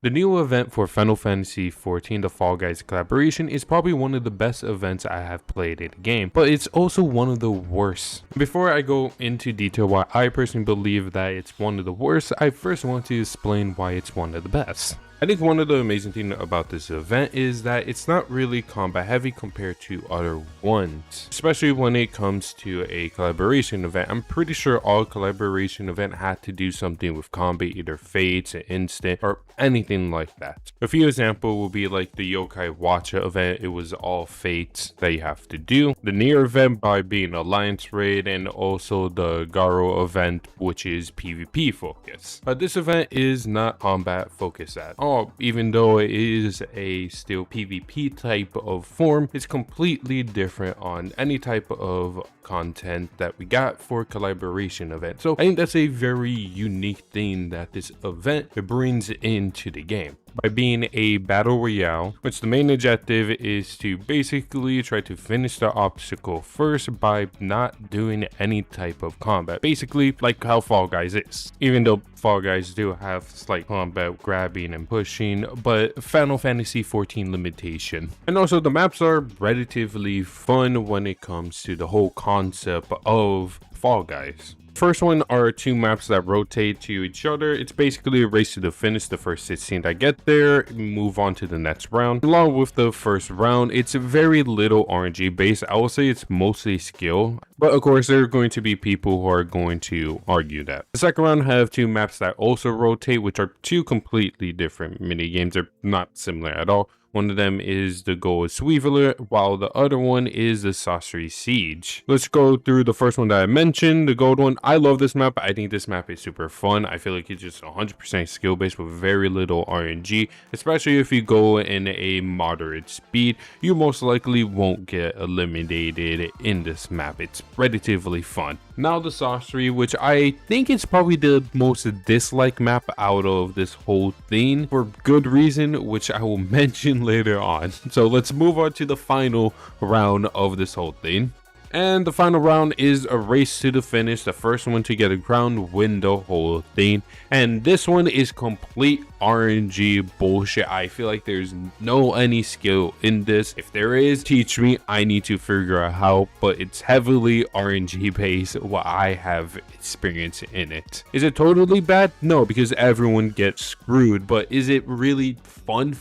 The new event for Final Fantasy XIV, the Fall Guys collaboration, is probably one of the best events I have played in the game, but it's also one of the worst. Before I go into detail why I personally believe that it's one of the worst, I first want to explain why it's one of the best. I think one of the amazing things about this event is that it's not really combat heavy compared to other ones, especially when it comes to a collaboration event. I'm pretty sure all collaboration event had to do something with combat, either fates, an instant, or anything like that. A few examples will be like the Yokai Watcha event, it was all fates that you have to do. The Nier event by being Alliance raid, and also the Garo event, which is PvP focus. But this event is not combat focused at all. Even though it is a still PvP type of form, it's completely different on any type of content that we got for collaboration event. So I think that's a very unique thing that this event brings into the game. By being a battle royale, which the main objective is to basically try to finish the obstacle first by not doing any type of combat, basically like how Fall Guys is. Even though Fall Guys do have slight combat, grabbing and pushing, but Final Fantasy XIV limitation. And also the maps are relatively fun when it comes to the whole concept of Fall Guys. First one are two maps that rotate to each other. It's basically a race to the finish. The first 16 that get there move on to the next round. Along with the first round, it's very little RNG based. I will say it's mostly skill, but of course there are going to be people who are going to argue that. The second round have two maps that also rotate, which are two completely different mini games. They're not similar at all. One of them is the Gold Sweeveler, while the other one is the Sorcery Siege. Let's go through the first one that I mentioned, the gold one. I love this map. I think this map is super fun. I feel like it's just 100% skill based with very little RNG, especially if you go in a moderate speed. You most likely won't get eliminated in this map. It's relatively fun. Now the Sorcery, which I think is probably the most disliked map out of this whole thing for good reason, which I will mention later on. So let's move on to the final round of this whole thing. And the final round is a race to the finish. The first one to get a crown win the whole thing. And this one is complete RNG bullshit. I feel like there's no any skill in this. If there is, teach me. I need to figure out how, but it's heavily RNG based what I have experience in it. Is it totally bad? No, because everyone gets screwed. But is it really fun?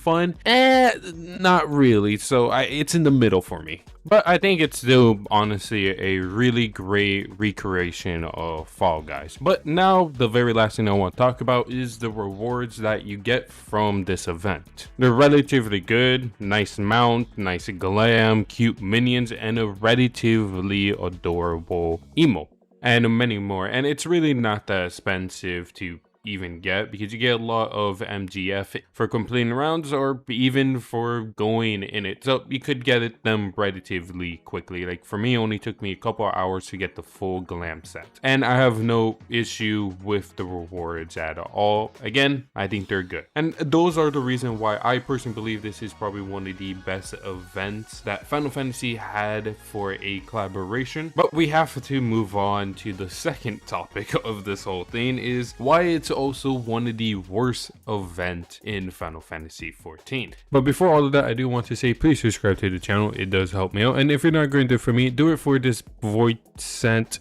Not really. So it's in the middle for me. But I think it's still honestly a really great recreation of Fall Guys. But now the very last thing I want to talk about is the rewards that you get from this event. They're relatively good, nice mount, nice glam, cute minions, and a relatively adorable emo, and many more. And it's really not that expensive to even get, because you get a lot of MGF for completing rounds or even for going in it, so you could get them relatively quickly. Like for me, it only took me a couple of hours to get the full glam set, and I have no issue with the rewards at all. Again, I think they're good, and those are the reason why I personally believe this is probably one of the best events that Final Fantasy had for a collaboration. But we have to move on to the second topic of this whole thing, is why it's also one of the worst events in Final Fantasy XIV. But before all of that, I do want to say please subscribe to the channel. It does help me out, and if you're not going to do it for me, do it for this voice sent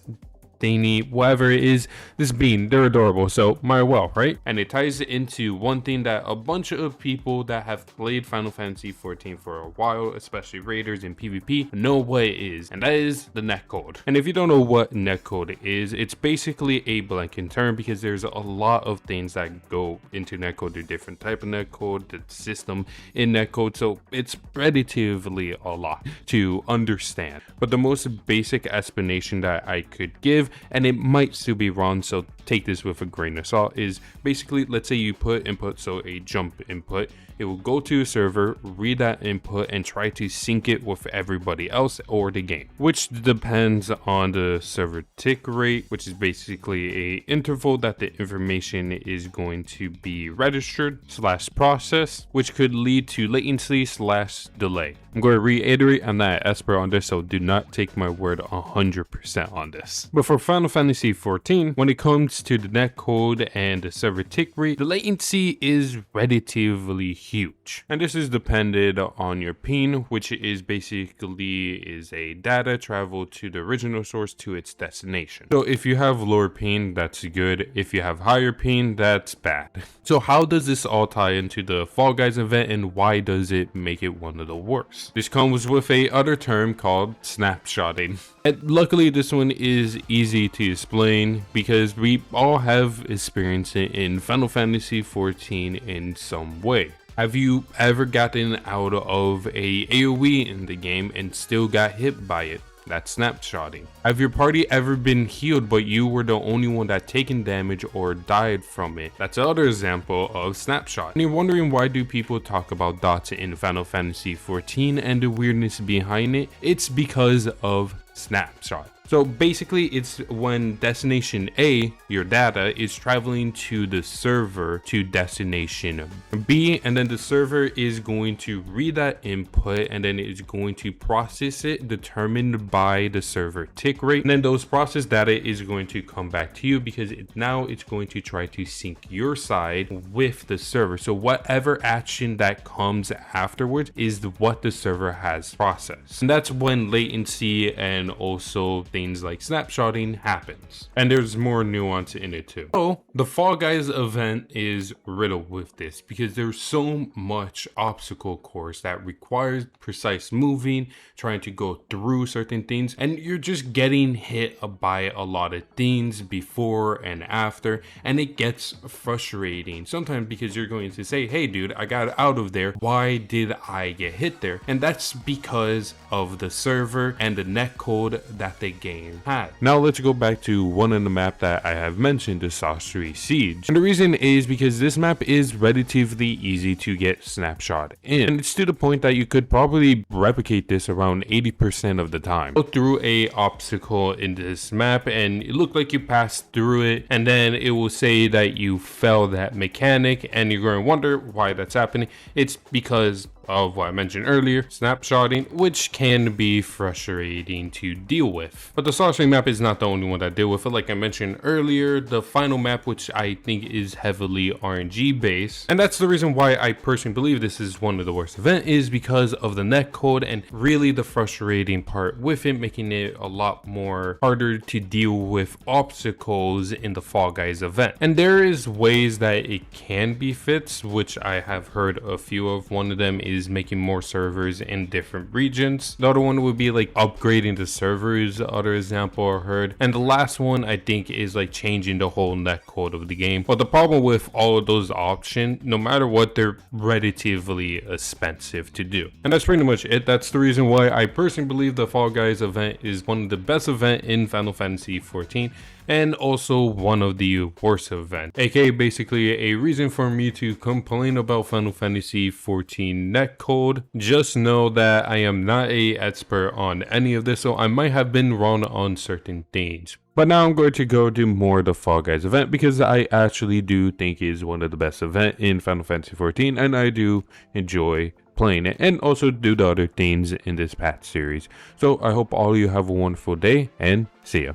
thingy, whatever it is, this bean. They're adorable, so might well, right? And it ties into one thing that a bunch of people that have played Final Fantasy XIV for a while, especially raiders in PvP, know what it is, and that is the netcode. And if you don't know what netcode is, it's basically a blanket term because there's a lot of things that go into netcode. There's different type of netcode, the system in netcode, so it's relatively a lot to understand. But the most basic explanation that I could give, and it might still be wrong, so take this with a grain of salt, is basically, let's say you put input, so a jump input, it will go to a server, read that input, and try to sync it with everybody else or the game, which depends on the server tick rate, which is basically a interval that the information is going to be registered / processed, which could lead to latency / delay. I'm going to reiterate, I'm not an expert on this, so do not take my word 100% on this. But for Final Fantasy XIV, when it comes to the netcode and the server tick rate, the latency is relatively huge. And this is dependent on your ping, which is basically a data travel to the original source to its destination. So if you have lower ping, that's good. If you have higher ping, that's bad. So how does this all tie into the Fall Guys event, and why does it make it one of the worst? This comes with a other term called snapshotting. And luckily this one is easy to explain because we all have experienced it in Final Fantasy XIV in some way. Have you ever gotten out of a AoE in the game and still got hit by it? That's snapshotting. Have your party ever been healed but you were the only one that taken damage or died from it? That's another example of snapshot. And you're wondering, why do people talk about dots in Final Fantasy XIV and the weirdness behind it? It's because of snapshot. So basically it's when destination A, your data, is traveling to the server to destination B, and then the server is going to read that input and then it's going to process it determined by the server tick rate. And then those processed data is going to come back to you because now it's going to try to sync your side with the server. So whatever action that comes afterwards is what the server has processed. And that's when latency and also things like snapshotting happens, and there's more nuance in it too. So the Fall Guys event is riddled with this because there's so much obstacle course that requires precise moving, trying to go through certain things, and you're just getting hit by a lot of things before and after, and it gets frustrating sometimes because you're going to say, hey dude, I got out of there, why did I get hit there? And that's because of the server and the netcode that the game had. Now let's go back to one in the map that I have mentioned, the Sorcery Siege. And the reason is because this map is relatively easy to get snapshot in, and it's to the point that you could probably replicate this around 80% of the time. Go through a obstacle in this map and it looked like you passed through it, and then it will say that you failed that mechanic, and you're going to wonder why that's happening. It's because of what I mentioned earlier, snapshotting, which can be frustrating to deal with. But the sorcery map is not the only one that deal with it. Like I mentioned earlier, the final map, which I think is heavily RNG based, and that's the reason why I personally believe this is one of the worst events, is because of the netcode and really the frustrating part with it, making it a lot more harder to deal with obstacles in the Fall Guys event. And there is ways that it can be fixed, which I have heard a few of. One of them is making more servers in different regions. The other one would be like upgrading the servers, the other example I heard. And the last one I think is like changing the whole netcode of the game. But the problem with all of those options, no matter what, they're relatively expensive to do. And that's pretty much it. That's the reason why I personally believe the Fall Guys event is one of the best events in Final Fantasy XIV, and also one of the worst events, aka basically a reason for me to complain about Final Fantasy XIV netcode. Just know that I am not an expert on any of this, so I might have been wrong on certain things. But now I'm going to go do more of the Fall Guys event because I actually do think it is one of the best events in Final Fantasy XIV, and I do enjoy playing it and also do the other things in this patch series. So I hope all of you have a wonderful day, and see ya.